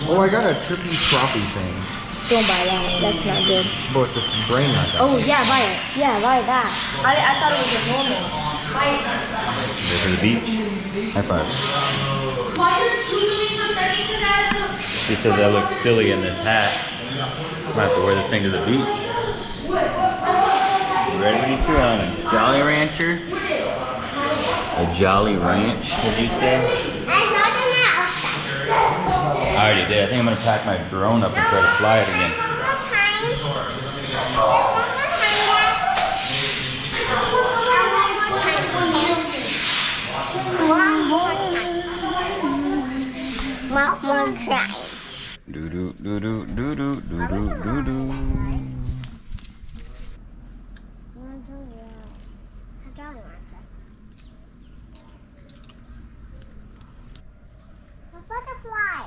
Oh, I got a trippy crappie thing. Don't buy that. That's not good. But the brain like that. Oh yeah, buy it. Yeah, buy that. I thought it was a normal. Buy it. Ready for the beach? High five. She says I look silly in this hat. I might have to wear this thing to the beach. You ready? What are you doing on a Jolly Rancher? A Jolly Ranch, did you say? I already did. I think I'm gonna pack my drone up and try to fly it again. One more try. Do do do do do do do do do do. Butterfly.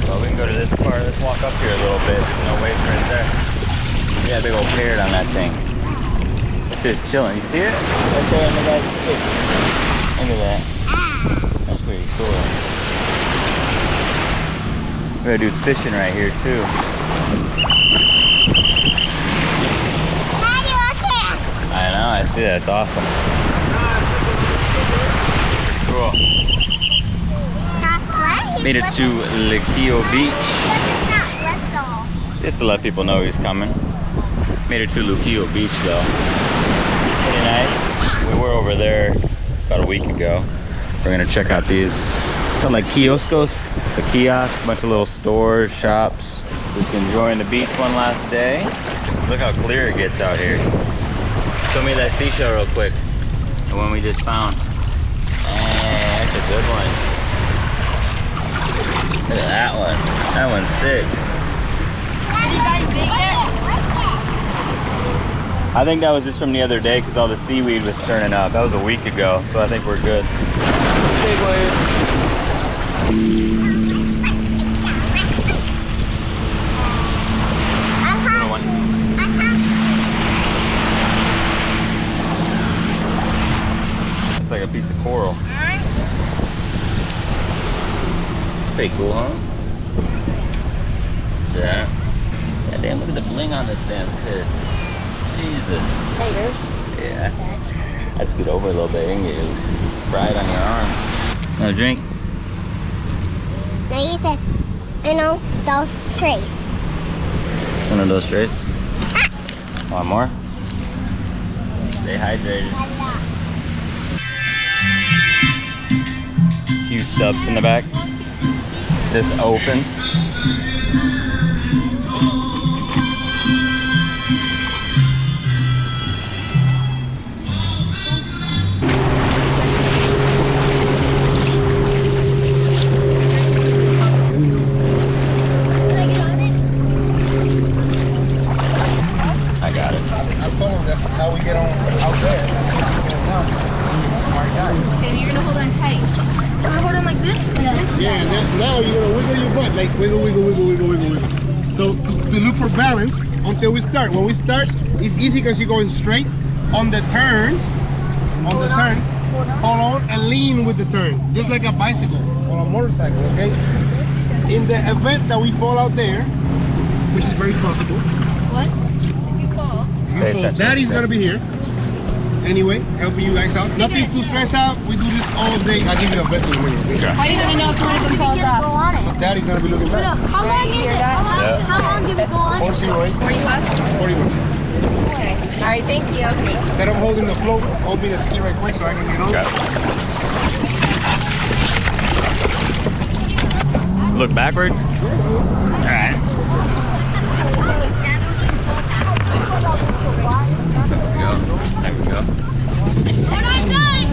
Well, we can go to this part. Let's walk up here a little bit. There's no waves right there. We got a big old parrot on that thing. It's just chilling. You see it? Right there in the guy's stick. Look at that. That's pretty cool. We got a dude fishing right here too. Daddy, look here. I know, I see that. It's awesome. Pretty cool. Made it to Luquillo Beach. Just to let people know he's coming. Made it to Luquillo Beach though. Pretty nice. We were over there about a week ago. We're gonna check out these. Something like Kiosks, the kiosk, a bunch of little stores, shops. Just enjoying the beach one last day. Look how clear it gets out here. Show me that seashell real quick. The one we just found. Hey, that's a good one. Look at that one. That one's sick. Have you guys big yet? I think that was just from the other day because all the seaweed was turning up. That was a week ago, so I think we're good. Big wave. Little one. It's like a piece of coral. It's pretty cool, huh? Yeah. God damn, look at the bling on this damn pit. Jesus. Tigers. Yeah. Let's scoot over a little bit and get you fried on your arms. No drink? Now you said, those trays. One of those trays? One more? Stay hydrated. Huge subs in the back. Just open. I got it. I told him that's how we get on out there. Smart guy. Okay, you're gonna hold on tight. Can I hold on like this? Yeah, now you're gonna wiggle your butt, like wiggle, wiggle, wiggle, wiggle, wiggle, wiggle. So to look for balance until we start. When we start, it's easy because you're going straight on the turns. Hold on and lean with the turn, just like a bicycle or a motorcycle. Okay. In the event that we fall out there, which is very possible. What? If you fall. Pay attention. Daddy's gonna be here. Anyway, helping you guys out. Nothing to stress out. We do this all day. I'll give you a vessel in a minute. Okay? How are you gonna know if one of them falls off? But Daddy's gonna be looking back. How long is it? How long did we go on? 408. 41? 41. Okay. Alright, thank you. Instead of holding the float, hold me the ski right quick so I can get on. Okay. Look backwards? Alright. There we go. We're not done.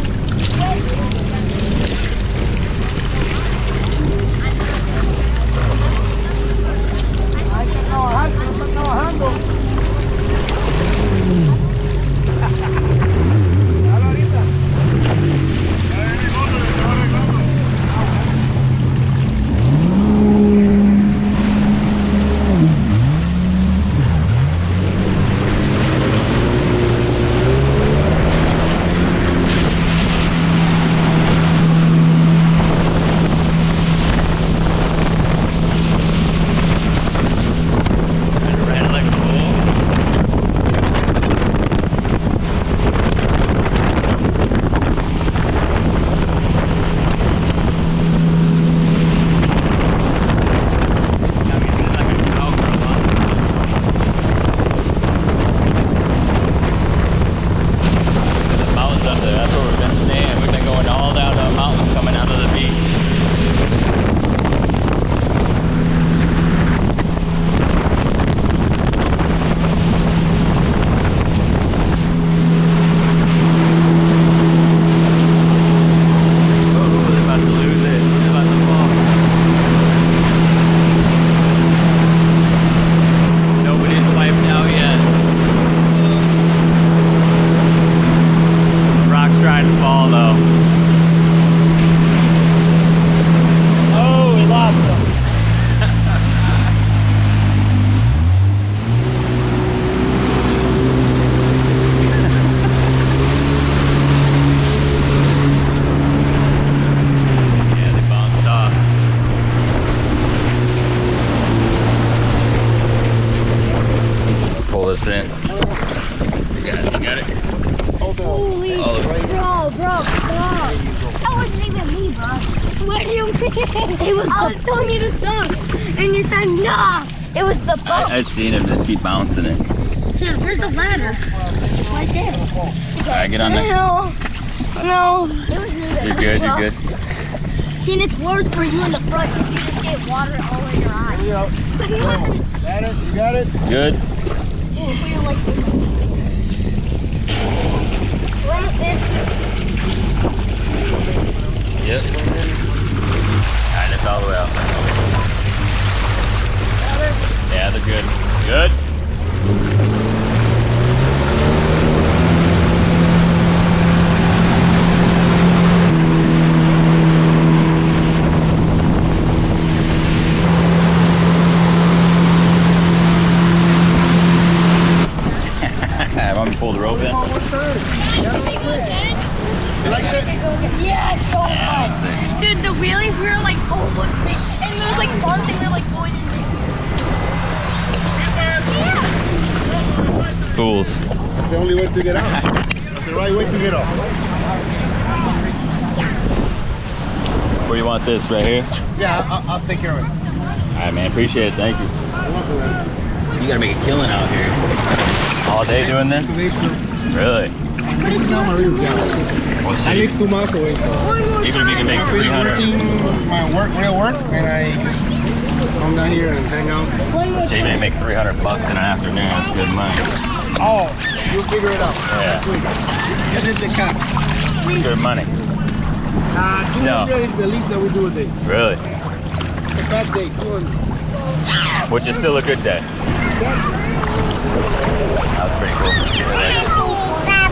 You got it. Holy, All of it. bro. That wasn't even me, bro. What do you mean? It was I was telling you to stop, and you said nah. It was the bump. I've seen him just keep bouncing it. Here, where's the ladder? Right there. Alright, get on there. No. You're good, you're good. And it's worse for you in the front because you just get water all in your eyes. Got it? You got it? Good? We're almost there. Yep. Alright, lift all the way out. Yeah, they're good. Good? Want me to pull the rope in? You like it? Yeah, so Yeah, let's fun. see. Dude, the wheelies, we were like almost big. And there was like bumps and we were like going in. Fools. That's the only way to get out. That's the right way to get off. Where you want this? Right here? Yeah, I'll take care of it. Alright, man. Appreciate it. Thank you. You're welcome, man. You gotta make a killing out here. All day doing this? Really? This is not my real job. We'll I see. live 2 miles away, so Even if you can make I finish 300. working my real work, and I just come down here and hang out. So you may make 300 bucks in an afternoon. That's good money. Oh, you'll figure it out. Yeah. Next week. You did the cut. Good money. 200 is the least that we do a day. Really? It's a bad day, 200. Which is still a good day. That was pretty cool.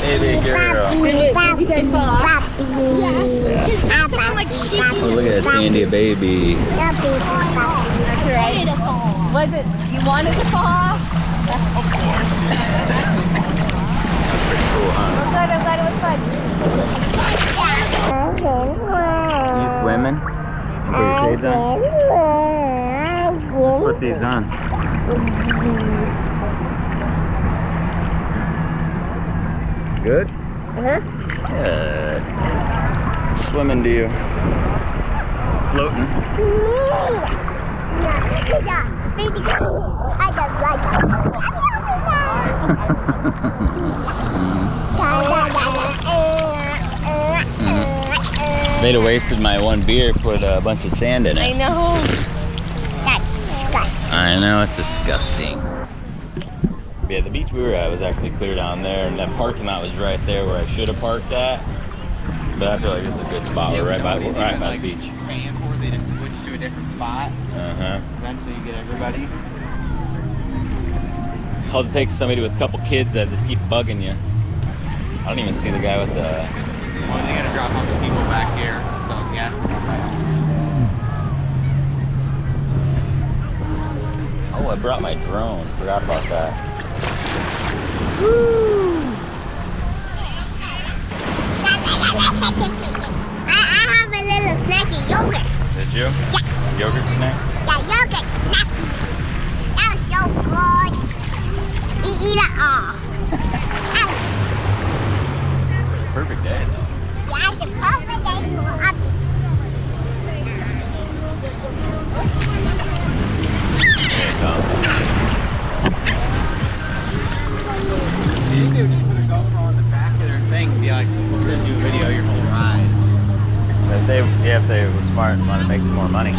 Baby girl. Did you guys fall off? Oh, look at that Sandy, a baby. That's right. Was it, you wanted to fall off? That's pretty cool, huh? I'm glad it was fun. You swimming? Put your shades on? Put these on. Good? Uh-huh. Good. Swimming to you. Floating. They'd have wasted my one beer, put a bunch of sand in I it. know. That's disgusting. I know, it's disgusting. Yeah, the beach we were at was actually clear down there, and that parking lot was right there where I should have parked at. But I feel like it's a good spot. We're right by the beach. Fan for they just switch to a different spot. Eventually you get everybody. All it takes is somebody with a couple kids that just keep bugging you. I don't even see the guy with the. Well, they gotta drop off the people back here. So yes. Oh, I brought my drone. Forgot about that. I have a little snacky yogurt. Did you? Yeah. Yogurt snack? Yeah, yogurt snacky. That was so good. Eat it all. Perfect day though. Yeah, the perfect day for Abby. There it comes. You think they would just put a GoPro on the back of their thing and be like, we'll send you a video of your whole ride. If they were smart and wanted to make some more money.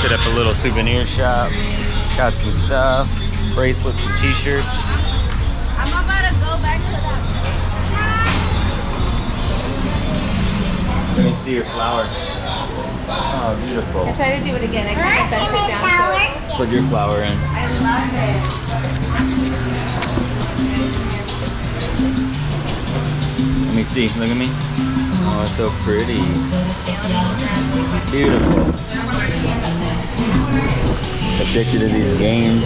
Set up a little souvenir shop. Got some stuff, bracelets and t-shirts. I'm about to go back to that. Let me see your flower. Oh, Oh, beautiful. I try to do it again. I can't bend it down so Put your flower in. I love it. Let me see. Look at me. Oh, it's so pretty. Beautiful. Addicted to these games.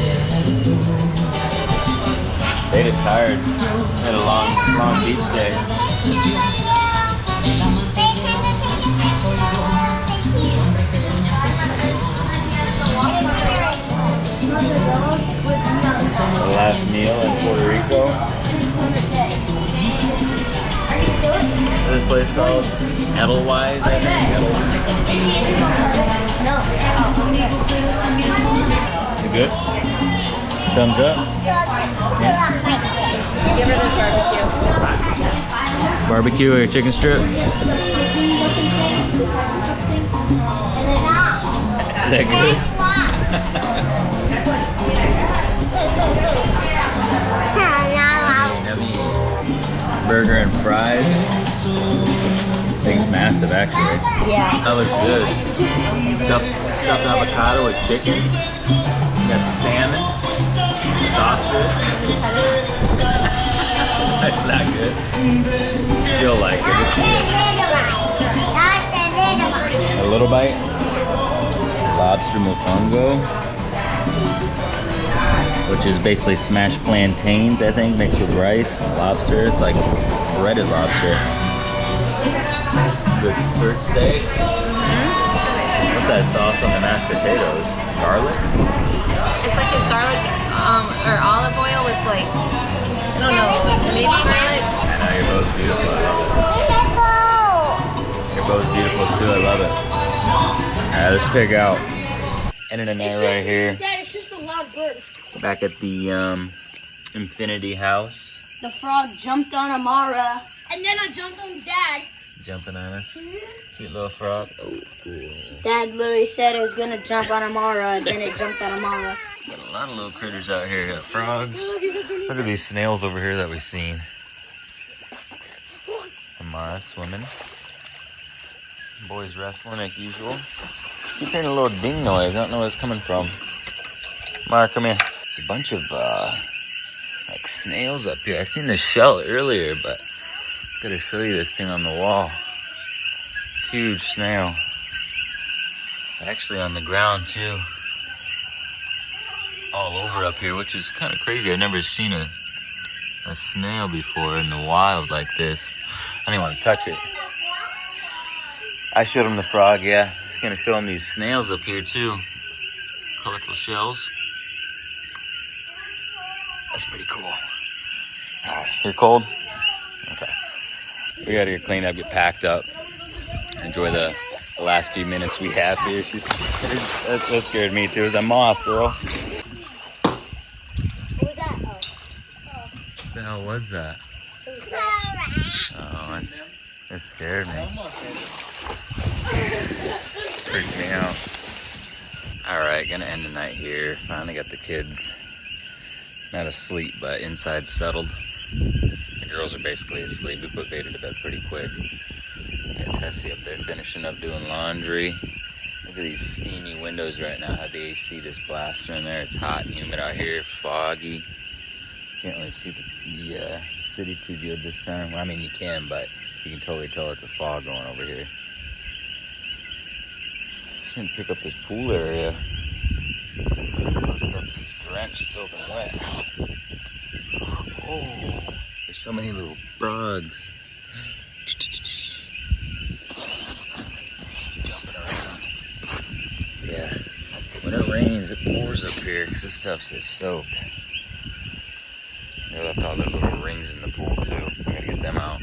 They just tired. Had a long beach day. The last meal in Puerto Rico. This place called Edelweiss, I think. You good? Thumbs up? Give her this barbecue. Barbecue or chicken strip? Is that good? Yummy. Burger and fries. Thing's massive, actually. Yeah. That looks good. Stuffed avocado with chicken. You got salmon, sausage. That's not good. Feel like it. A little bite. Lobster mofongo, which is basically smashed plantains, I think, mixed with rice, lobster. It's like breaded lobster. Good skirt steak. What's that sauce on the mashed potatoes? Garlic? It's like a garlic or olive oil with like, I don't know, maybe garlic. I know, you're both beautiful. I love it. You're both beautiful too. I love it. Alright, let's pick out. Ending the night right here. Dad, it's just a loud bird. Back at the Infinity House. The frog jumped on Amara. And then I jumped on Dad. Jumping on us. Cute little frog. Oh, cool. Dad literally said it was gonna jump on Amara, then it jumped on Amara. Got a lot of little critters out here. Got frogs. Look at these snails over here that we've seen. Amara swimming. Boys wrestling like usual. Keep hearing a little ding noise. I don't know where it's coming from. Amara, come here. There's a bunch of like snails up here. I seen the shell earlier, but I gotta show you this thing on the wall. Huge snail. Actually on the ground too. All over up here, which is kind of crazy. I've never seen a snail before in the wild like this. I didn't want to touch it. I showed him the frog, yeah. Just gonna show him these snails up here too. Colorful shells. That's pretty cool. Alright, you're cold? Okay. We gotta get cleaned up, get packed up. Enjoy the last few minutes we have here. She's scared. That scared me too. It was a moth, girl. What was that? What the hell was that? Oh, it scared me. Freaked me out. Alright, gonna end the night here. Finally got the kids not asleep, but inside settled. The girls are basically asleep. We put Vader to bed pretty quick. Got Tessie up there finishing up doing laundry. Look at these steamy windows right now. How the AC just blasting in there. It's hot and humid out here, foggy. Can't really see the city too good this time. Well, I mean, you can, but you can totally tell it's a fog going over here. Just gonna pick up this pool area. All this stuff is drenched, soaking wet. Oh, there's so many little frogs. It's jumping around. Yeah, when it rains, it pours up here because this stuff's just soaked. They left all their little rings in the pool too. I gotta get them out.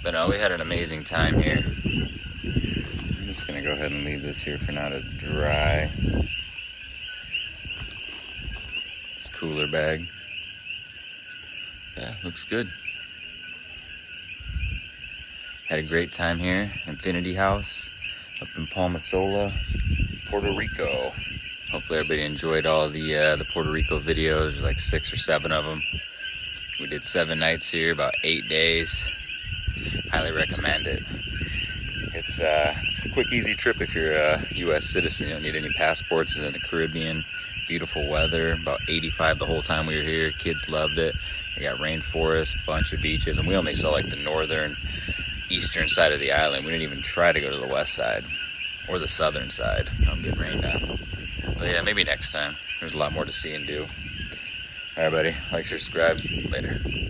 But no, we had an amazing time here. I'm just gonna go ahead and leave this here for now to dry. This cooler bag. Yeah, looks good. Had a great time here. Infinity House up in Palmasola, Puerto Rico. Hopefully everybody enjoyed all the Puerto Rico videos. There's like 6 or 7 of them. We did 7 nights here, about 8 days. Highly recommend it. Hit it's a quick, easy trip if you're a U.S. citizen. You don't need any passports. It's in the Caribbean. Beautiful weather. About 85 the whole time we were here. Kids loved it. We got rainforest, bunch of beaches, and we only saw like the northern, eastern side of the island. We didn't even try to go to the west side or the southern side. I'm getting rained on. But yeah, maybe next time. There's a lot more to see and do. All right, buddy. Like, subscribe. Later.